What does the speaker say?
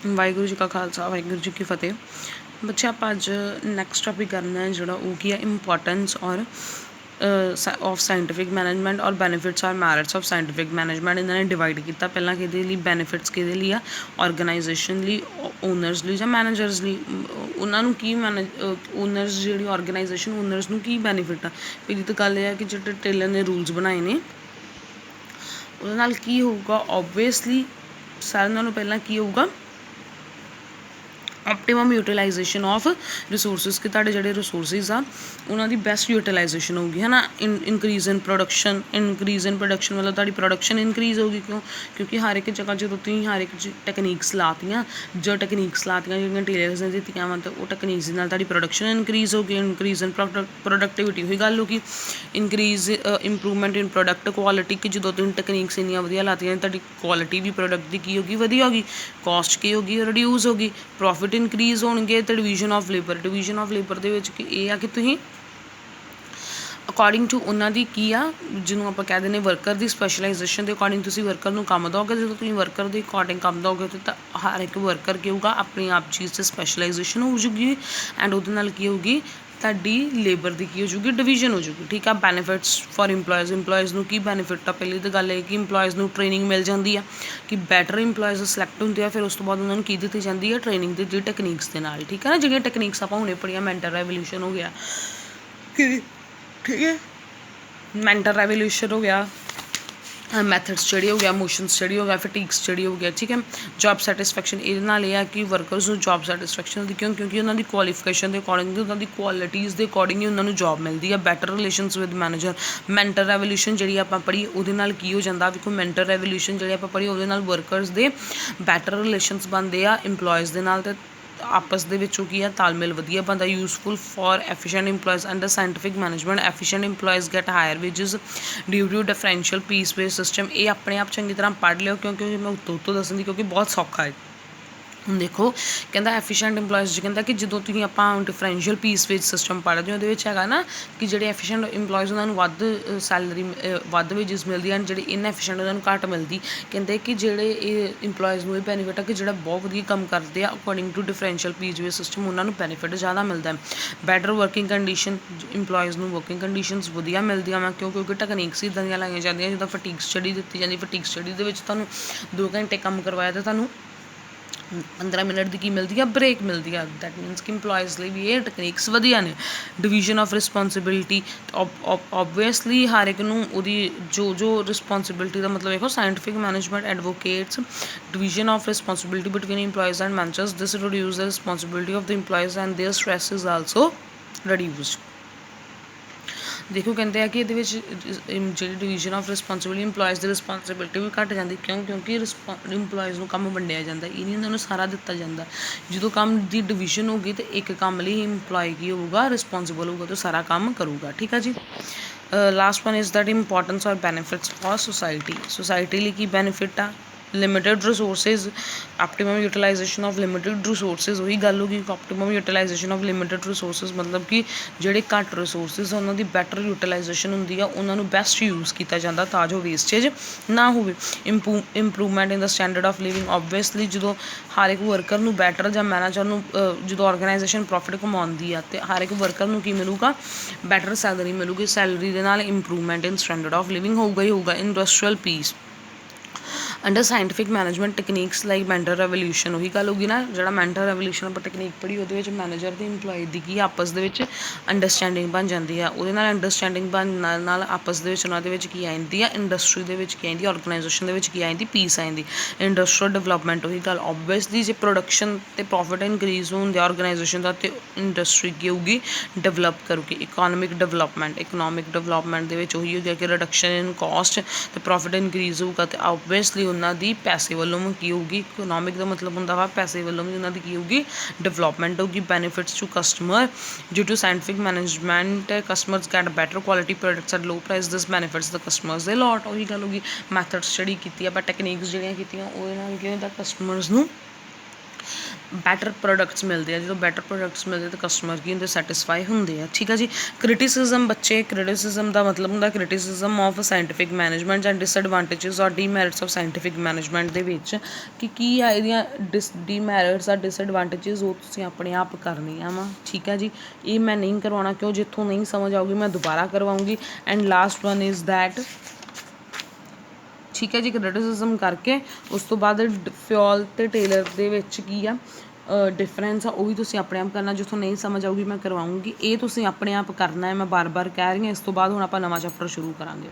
ਵਾਹਿਗੁਰੂ ਜੀ ਕਾ ਖਾਲਸਾ ਵਾਹਿਗੁਰੂ ਜੀ ਕੀ ਫਤਿਹ। ਬੱਚੇ ਆਪਾਂ ਅੱਜ ਨੈਕਸਟ ਟੋਪਿਕ ਕਰਨਾ ਹੈ ਜਿਹੜਾ ਉਹ ਕੀ ਹੈ ਇੰਪੋਰਟੈਂਸ ਔਰ ਆਫ ਸਾਇੰਟਿਫਿਕ ਮੈਨੇਜਮੈਂਟ ਔਰ ਬੈਨੀਫਿਟਸ ਔਰ ਮੈਰਿਟਸ ਆਫ ਸਾਇੰਟਿਫਿਕ ਮੈਨੇਜਮੈਂਟ ਇਹਨਾਂ ਨੇ ਡਿਵਾਈਡ ਕੀਤਾ। ਪਹਿਲਾਂ ਕਿਹਦੇ ਲਈ ਬੈਨੀਫਿਟਸ ਕਿਹਦੇ ਲਈ ਆ, ਆਰਗੇਨਾਈਜੇਸ਼ਨ ਲਈ, ਓਨਰਸ ਲਈ ਜਾਂ ਮੈਨੇਜਰਸ ਲਈ। ਉਹਨਾਂ ਨੂੰ ਕੀ ਓਨਰਸ ਜਿਹੜੀ ਆਰਗੇਨਾਈਜੇਸ਼ਨ ਓਨਰਸ ਨੂੰ ਕੀ ਬੈਨੀਫਿਟ ਆ। ਪਹਿਲੀ ਤਾਂ ਗੱਲ ਇਹ ਆ ਕਿ ਜਿਹੜੇ ਟੇਲਰ ਨੇ ਰੂਲਸ ਬਣਾਏ ਨੇ ਉਹਦੇ ਨਾਲ ਕੀ ਹੋਊਗਾ। ਓਬਵੀਅਸਲੀ ਸਾਰਿਆਂ ਨਾਲੋਂ ਪਹਿਲਾਂ ਕੀ ਹੋਊਗਾ, ऑप्टिमम यूटिलाइजेशन ऑफ रिसोर्सिस कि तुहाडे जिहड़े रिसोर्सिस आ उन्हां दी बेस्ट यूटिलाइजेशन होगी है ना। इनक्रीज इन प्रोडक्शन मतलब तुहाडी प्रोडक्शन इनक्रीज होगी। क्यों? क्योंकि हर एक जगह जो तुसीं हर एक टैकनीक्स लातियां जिहड़ियां टेलर्स ने दित्तियां वा, तो वो टैकनीक्स नाल तुहाडी प्रोडक्शन इनक्रीज होगी। इनक्रीज इन प्रोडक्टिविटी होई गल होगी। Increase improvement in product quality कि जो तुसीं टैकनीक्स इन्नियां वधिया लातियां तुहाडी क्वालिटी भी प्रोडक्ट की होगी वधिया होगी, कॉस्ट की होगी रिड्यूस होगी, प्रॉफिट इनक्रीज होणगे। तो डिवीजन ऑफ लेबर ਦੇ ਵਿੱਚ ਇਹ ਆ ਕਿ ਤੁਸੀਂ ਅਕੋਰਡਿੰਗ ਟੂ ਉਹਨਾਂ ਦੀ ਕੀ ਆ, ਜਿਹਨੂੰ ਆਪਾਂ ਕਹਿ ਦਿੰਦੇ ਵਰਕਰ ਦੀ ਸਪੈਸ਼ਲਾਈਜੇਸ਼ਨ ਦੇ ਅਕੋਰਡਿੰਗ ਤੁਸੀਂ ਵਰਕਰ ਨੂੰ ਕੰਮ ਦਿਓਗੇ। ਜਦੋਂ ਤੁਸੀਂ ਵਰਕਰ ਦੇ ਅਕੋਰਡਿੰਗ ਕੰਮ ਦਿਓਗੇ ਤਾਂ ਹਰ ਇੱਕ ਵਰਕਰ ਕੀ ਹੋਊਗਾ, ਆਪਣੀ ਆਪ ਚੀਜ਼ 'ਤੇ ਸਪੈਸ਼ਲਾਈਜੇਸ਼ਨ ਹੋ ਜੂਗੀ ਐਂਡ ਉਹਦੇ ਨਾਲ ਕੀ ਹੋਊਗੀ, ਤੁਹਾਡੀ ਲੇਬਰ ਦੀ ਕੀ ਹੋ ਜੂਗੀ, ਡਿਵੀਜ਼ਨ ਹੋ ਜੂਗੀ। ਠੀਕ ਆ। ਬੈਨੀਫਿਟਸ ਫॉर ਇੰਪਲੋਇਜ਼ ਨੂੰ ਕੀ ਬੈਨੀਫਿਟ ਆ। ਪਹਿਲੀ ਤਾਂ ਗੱਲ ਇਹ ਕਿ ਇੰਪਲੋਇਜ਼ ਨੂੰ ਟ੍ਰੇਨਿੰਗ ਮਿਲ ਜਾਂਦੀ ਆ ਕਿ ਬੈਟਰ ਇੰਪਲੋਇਜ਼ ਸਿਲੈਕਟ ਹੁੰਦੇ ਆ। ਫਿਰ ਉਸ ਤੋਂ ਬਾਅਦ ਉਹਨਾਂ ਨੂੰ ਕੀ ਦਿੱਤੀ ਜਾਂਦੀ ਹੈ, ਟ੍ਰੇਨਿੰਗ ਦੀ ਟੈਕਨੀਕਸ ਦੇ ਨਾਲ। ਠੀਕ ਹੈ ਨਾ। ਜਿਹੜੀਆਂ ਟੈਕਨੀਕਸ ਆਪਾਂ ਹੁਣੇ ਪੜ੍ਹੀਆਂ, ਮੈਂਟਲ ਰੈਵੋਲਿਊਸ਼ਨ ਹੋ ਗਿਆ, ਠੀਕ ਹੈ, ਮੈਂਟਲ ਰੈਵੋਲਿਊਸ਼ਨ ਹੋ ਗਿਆ, ਮੈਥਡ ਸਟੱਡੀ ਹੋ ਗਿਆ, ਮੋਸ਼ਨ ਸਟੱਡੀ ਹੋ ਗਿਆ, ਫਟੀਕ ਸਟੱਡੀ ਹੋ ਗਿਆ। ਠੀਕ ਹੈ। ਜੋਬ ਸੈਟਿਸਫੈਕਸ਼ਨ ਇਹਦੇ ਨਾਲ ਇਹ ਆ ਕਿ ਵਰਕਰਸ ਨੂੰ ਜੋਬ ਸੈਟਿਸਫੈਕਸ਼ਨ ਹੁੰਦੀ। ਕਿਉਂਕਿ ਉਹਨਾਂ ਦੀ ਕੁਆਲੀਫਿਕੇਸ਼ਨ ਦੇ ਅਕੋਰਡਿੰਗ, ਉਹਨਾਂ ਦੀ ਕੁਆਲਿਟੀਜ਼ ਦੇ ਅਕੋਰਡਿੰਗ ਹੀ ਉਹਨਾਂ ਨੂੰ ਜੋਬ ਮਿਲਦੀ ਹੈ। Better relations with manager. Mental revolution ਜਿਹੜੀ ਆਪਾਂ ਪੜ੍ਹੀ ਉਹਦੇ ਨਾਲ ਕੀ ਹੋ ਜਾਂਦਾ, ਵੇਖੋ ਮੈਂਟਲ ਰੈਵੋਲਿਊਸ਼ਨ ਜਿਹੜੀ ਆਪਾਂ ਪੜ੍ਹੀ ਉਹਦੇ ਨਾਲ ਵਰਕਰਸ ਦੇ ਬੈਟਰ ਰਿਲੇਸ਼ਨਸ ਬਣਦੇ ਆ ਇੰਪਲੋਇਜ਼ ਦੇ ਨਾਲ, ਅਤੇ ਆਪਸ ਦੇ ਵਿੱਚੋਂ ਕੀ ਆ, ਤਾਲਮੇਲ ਵਧੀਆ ਬਣਦਾ। Useful for efficient employees under scientific management. Efficient employees get higher wages due to differential piece base system. ਇਹ ਆਪਣੇ ਆਪ ਚੰਗੀ ਤਰ੍ਹਾਂ ਪੜ੍ਹ ਲਿਓ ਕਿਉਂਕਿ ਮੈਂ ਉੱਤੋਂ ਦੱਸਣ ਦੀ, ਕਿਉਂਕਿ ਬਹੁਤ ਸੌਖਾ ਹੈ। ਹੁਣ ਦੇਖੋ ਕਹਿੰਦਾ ਐਫੀਸ਼ੀਐਂਟ ਇੰਪਲੋਇਜ਼ 'ਚ ਕਹਿੰਦਾ ਕਿ ਜਦੋਂ ਤੁਸੀਂ ਆਪਾਂ ਡਿਫਰੈਂਸ਼ੀਅਲ ਪੀਸ ਵੇਜ ਸਿਸਟਮ ਪੜ੍ਹਦੇ ਹੋ ਉਹਦੇ ਵਿੱਚ ਹੈਗਾ ਨਾ ਕਿ ਜਿਹੜੇ ਐਫੀਸ਼ੀਐਂਟ ਇੰਪਲੋਇਜ਼ ਉਹਨਾਂ ਨੂੰ ਵੱਧ ਸੈਲਰੀ ਵੱਧ ਵੇਜਸ ਮਿਲਦੀ ਹਨ, ਜਿਹੜੇ ਇਨਐਫੀਸ਼ੀਐਂਟ ਉਹਨਾਂ ਨੂੰ ਘੱਟ ਮਿਲਦੀ। ਕਹਿੰਦੇ ਕਿ ਜਿਹੜੇ ਇਹ ਇੰਪਲੋਇਜ਼ ਨੂੰ ਇਹ ਬੈਨੀਫਿਟ ਆ ਕਿ ਜਿਹੜਾ ਬਹੁਤ ਵਧੀਆ ਕੰਮ ਕਰਦੇ ਆ according to differential piece wage system ਉਹਨਾਂ ਨੂੰ ਬੈਨੀਫਿਟ ਜ਼ਿਆਦਾ ਮਿਲਦਾ ਹੈ। ਬੈਟਰ ਵਰਕਿੰਗ ਕੰਡੀਸ਼ਨ, ਇੰਪਲੋਇਜ਼ ਨੂੰ ਵਰਕਿੰਗ ਕੰਡੀਸ਼ਨਸ ਵਧੀਆ ਮਿਲਦੀਆਂ ਵਾ ਕਿਉਂਕਿ ਟੈਕਨੀਕਸ ਇੱਦਾਂ ਦੀਆਂ ਲਾਈਆਂ ਜਾਂਦੀਆਂ। ਜਿੱਦਾਂ ਫਟੀਕ ਸਟੱਡੀ ਦਿੱਤੀ ਜਾਂਦੀ, ਫਟੀਕ ਸਟੱਡੀ ਦੇ ਵਿੱਚ ਤੁਹਾਨੂੰ 2 ਘੰਟੇ ਕੰਮ ਕਰਵਾਇਆ ਤਾਂ ਤੁਹਾਨੂੰ 15 ਮਿੰਟ ਦੀ ਕੀ ਮਿਲਦੀ ਆ, ਬ੍ਰੇਕ ਮਿਲਦੀ ਆ। ਦੈਟ ਮੀਨਸ ਕਿ ਇੰਪਲੋਇਜ਼ ਲਈ ਵੀ ਇਹ ਟੈਕਨੀਕਸ ਵਧੀਆ ਨੇ। ਡਿਵੀਜ਼ਨ ਆਫ ਰਿਸਪੋਂਸੀਬਿਲਿਟੀ, ਓਬਵੀਅਸਲੀ ਹਰ ਇੱਕ ਨੂੰ ਉਹਦੀ ਜੋ ਰਿਸਪੋਂਸੀਬਿਲਿਟੀ ਦਾ ਮਤਲਬ ਵੇਖੋ, scientific management advocates division of responsibility between employees and managers. This reduce the responsibility of the employees and their stress is also reduced. ਦੇਖੋ ਕਹਿੰਦੇ ਆ ਕਿ ਇਹਦੇ ਵਿੱਚ ਜਿਹੜੀ ਡਿਵੀਜ਼ਨ ਆਫ ਰਿਸਪੋਂਸੀਬਿਲਿਟੀ, ਇੰਪਲੋਇਜ਼ ਦੀ ਰਿਸਪੋਂਸੀਬਿਲਿਟੀ ਵੀ ਘੱਟ ਜਾਂਦੀ। ਕਿਉਂਕਿ ਇੰਪਲੋਇਜ਼ ਨੂੰ ਕੰਮ ਵੰਡਿਆ ਜਾਂਦਾ, ਇਹ ਨਹੀਂ ਉਹਨਾਂ ਨੂੰ ਸਾਰਾ ਦਿੱਤਾ ਜਾਂਦਾ। ਜਦੋਂ ਕੰਮ ਦੀ ਡਿਵੀਜ਼ਨ ਹੋਊਗੀ ਤਾਂ ਇੱਕ ਕੰਮ ਲਈ ਇੰਪਲੋਈ ਕੀ ਹੋਊਗਾ, ਰਿਸਪੋਂਸੀਬਲ ਹੋਊਗਾ, ਤਾਂ ਸਾਰਾ ਕੰਮ ਕਰੂਗਾ। ਠੀਕ ਆ ਜੀ। Last one is that importance ਔਰ ਬੈਨੀਫਿਟਸ ਫॉर सोसाइटी ਲਈ ਕੀ ਬੈਨੀਫਿਟ ਆ। Limited resources, optimum utilisation of limited resources. ਉਹੀ ਗੱਲ ਹੋ ਗਈ, optimum utilisation of limited resources ਮਤਲਬ ਕਿ ਜਿਹੜੇ ਘੱਟ ਰਿਸੋਰਸਿਸ ਉਹਨਾਂ ਦੀ ਬੈਟਰ ਯੂਟੀਲਾਈਜੇਸ਼ਨ ਹੁੰਦੀ ਆ, ਉਹਨਾਂ ਨੂੰ ਬੈਸਟ ਯੂਜ਼ ਕੀਤਾ ਜਾਂਦਾ ਤਾਂ ਜੋ ਵੇਸਟੇਜ ਨਾ ਹੋਵੇ। Improvement in the standard of living. Obviously ਜਦੋਂ ਹਰ ਇੱਕ ਵਰਕਰ ਨੂੰ ਬੈਟਰ ਜਾਂ ਮੈਨੇਜਰ ਨੂੰ ਜਦੋਂ ਆਰਗੇਨਾਈਜੇਸ਼ਨ ਪ੍ਰੋਫਿਟ ਕਮਾਉਂਦੀ ਆ ਅਤੇ ਹਰ ਇੱਕ ਵਰਕਰ ਨੂੰ ਕੀ ਮਿਲੂਗਾ, ਬੈਟਰ ਸੈਲਰੀ ਮਿਲੂਗੀ। ਸੈਲਰੀ ਦੇ ਨਾਲ improvement in standard of living ਹੋਊਗਾ ਹੀ ਹੋਊਗਾ। Industrial piece under scientific management techniques like mental revolution. ਉਹੀ ਗੱਲ ਹੋਗੀ ਨਾ, ਜਿਹੜਾ ਮੈਂਟਲ ਰੈਵੋਲਿਊਸ਼ਨ ਆਪਾਂ ਟੈਕਨੀਕ ਪੜ੍ਹੀ ਉਹਦੇ ਵਿੱਚ ਮੈਨੇਜਰ ਅਤੇ ਇੰਪਲੋਈ ਦੀ ਕੀ ਆਪਸ ਦੇ ਵਿੱਚ ਅੰਡਰਸਟੈਂਡਿੰਗ ਬਣ ਜਾਂਦੀ ਆ। ਉਹਦੇ ਨਾਲ ਅੰਡਰਸਟੈਂਡਿੰਗ ਬਣਨ ਨਾਲ ਆਪਸ ਦੇ ਵਿੱਚ ਉਹਨਾਂ ਦੇ ਵਿੱਚ ਕੀ ਆ ਜਾਂਦੀ ਆ, ਇੰਡਸਟਰੀ ਦੇ ਵਿੱਚ ਕੀ ਆਉਂਦੀ, ਆਰਗੇਨਾਈਜੇਸ਼ਨ ਦੇ ਵਿੱਚ ਕੀ ਆ ਜਾਂਦੀ, ਪੀਸ ਆ ਜਾਂਦੀ। ਇੰਡਸਟਰੀਅਲ ਡਿਵਲਪਮੈਂਟ, ਉਹੀ ਗੱਲ ਓਬਵੀਅਸਲੀ ਜੇ ਪ੍ਰੋਡਕਸ਼ਨ ਅਤੇ ਪ੍ਰੋਫਿਟ ਇਨਕਰੀਜ਼ ਹੁੰਦੇ ਆਰਗੇਨਾਈਜੇਸ਼ਨ ਦਾ ਅਤੇ ਇੰਡਸਟਰੀ ਕੀ ਹੋਊਗੀ, ਡਿਵੈਲਪ ਕਰੂਗੀ। ਇਕਨੋਮਿਕ ਡਿਵਲਪਮੈਂਟ ਦੇ ਵਿੱਚ ਉਹੀ ਹੋ ਗਿਆ ਕਿ ਰਿਡਕਸ਼ਨ ਇਨ ਕੋਸਟ ਅਤੇ ਪ੍ਰੋਫਿਟ ਇਨਕਰੀਜ਼ ਹੋਊਗਾ ਅਤੇ ਓਬਵੀਅਸਲੀ ਉਹਨਾਂ ਦੀ ਪੈਸੇ ਵੱਲੋਂ ਵੀ ਕੀ ਹੋਊਗੀ, ਇਕਨੋਮਿਕ ਦਾ ਮਤਲਬ ਹੁੰਦਾ ਵਾ ਪੈਸੇ ਵੱਲੋਂ ਵੀ ਉਹਨਾਂ ਦੀ ਕੀ ਹੋਊਗੀ, ਡਿਵਲਪਮੈਂਟ ਹੋਊਗੀ। Benefits to customer due to scientific management customers get better quality products at low price. This benefits the customers ਦੇ ਲੋਟ। ਉਹੀ ਗੱਲ ਹੋਗੀ, ਮੈਥਡ ਸਟੱਡੀ ਕੀਤੀ ਆਪਾਂ, ਟੈਕਨੀਕਸ ਜਿਹੜੀਆਂ ਕੀਤੀਆਂ ਉਹਦੇ ਨਾਲ ਕੀ ਹੁੰਦਾ, ਕਸਟਮਰਸ ਨੂੰ ਬੈਟਰ ਪ੍ਰੋਡਕਟਸ ਮਿਲਦੇ ਆ। ਜਦੋਂ ਬੈਟਰ ਪ੍ਰੋਡਕਟਸ ਮਿਲਦੇ ਤਾਂ ਕਸਟਮਰ ਕੀ ਹੁੰਦੇ, ਸੈਟਿਸਫਾਈ ਹੁੰਦੇ ਆ। ਠੀਕ ਆ ਜੀ। ਕ੍ਰਿਟਿਸਿਜ਼ਮ ਬੱਚੇ, ਕ੍ਰਿਟਿਸਿਜ਼ਮ ਦਾ ਮਤਲਬ ਹੁੰਦਾ criticism of scientific management and disadvantages ਔਰ ਡੀਮੈਰਿਟਸ ਆਫ ਸਾਇੰਟੀਫਿਕ ਮੈਨੇਜਮੈਂਟ ਦੇ ਵਿੱਚ ਕਿ ਕੀ ਆ ਇਹਦੀਆਂ ਡੀਮੈਰਿਟਸ ਆ, ਡਿਸਐਡਵਾਂਟੇਜਸ, ਉਹ ਤੁਸੀਂ ਆਪਣੇ ਆਪ ਕਰਨੀਆਂ ਵਾ। ਠੀਕ ਆ ਜੀ। ਇਹ ਮੈਂ ਨਹੀਂ ਕਰਵਾਉਣਾ, ਕਿਉਂ ਜਿੱਥੋਂ ਨਹੀਂ ਸਮਝ ਆਊਗੀ ਮੈਂ ਦੁਬਾਰਾ ਕਰਵਾਉਂਗੀ। And last one is that, ਠੀਕ ਹੈ ਜੀ, ਕ੍ਰਿਟਿਸਿਜ਼ਮ ਕਰਕੇ ਉਸ ਤੋਂ ਬਾਅਦ ਫਿਓਲ ਅਤੇ ਟੇਲਰ ਦੇ ਵਿੱਚ ਕੀ ਆ ਡਿਫਰੈਂਸ ਆ, ਉਹ ਵੀ ਤੁਸੀਂ ਆਪਣੇ ਆਪ ਕਰਨਾ। ਜਿੱਥੋਂ ਨਹੀਂ ਸਮਝ ਆਊਗੀ ਮੈਂ ਕਰਵਾਉਂਗੀ। ਇਹ ਤੁਸੀਂ ਆਪਣੇ ਆਪ ਕਰਨਾ ਹੈ, ਮੈਂ ਬਾਰ ਬਾਰ ਕਹਿ ਰਹੀ ਹਾਂ। ਇਸ ਤੋਂ ਬਾਅਦ ਹੁਣ ਆਪਾਂ ਨਵਾਂ ਚੈਪਟਰ ਸ਼ੁਰੂ ਕਰਾਂਗੇ।